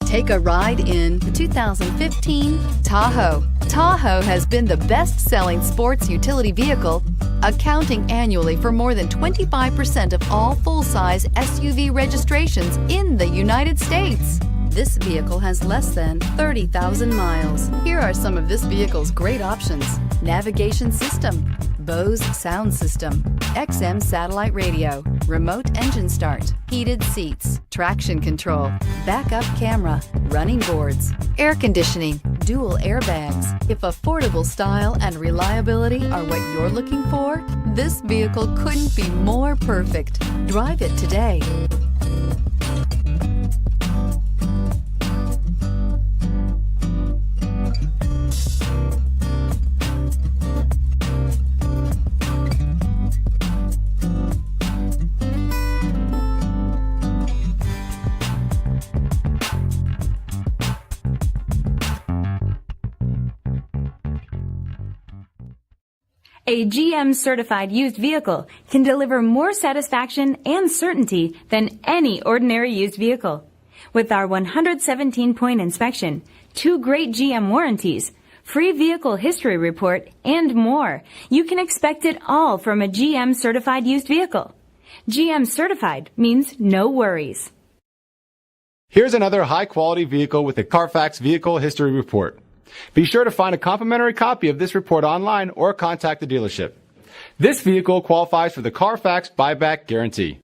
Take a ride in the 2015 Tahoe. Tahoe has been the best-selling sports utility vehicle, accounting annually for more than 25% of all full-size SUV registrations in the United States. This vehicle has less than 30,000 miles. Here are some of this vehicle's great options: navigation system, Bose sound system, XM satellite radio, remote engine start, heated seats, traction control, backup camera, running boards, air conditioning, dual airbags. If affordable style and reliability are what you're looking for, this vehicle couldn't be more perfect. Drive it today. A GM-certified used vehicle can deliver more satisfaction and certainty than any ordinary used vehicle. With our 117-point inspection, 2 great GM warranties, free vehicle history report, and more, you can expect it all from a GM-certified used vehicle. GM-certified means no worries. Here's another high-quality vehicle with a Carfax Vehicle History Report. Be sure to find a complimentary copy of this report online or contact the dealership. This vehicle qualifies for the Carfax Buyback Guarantee.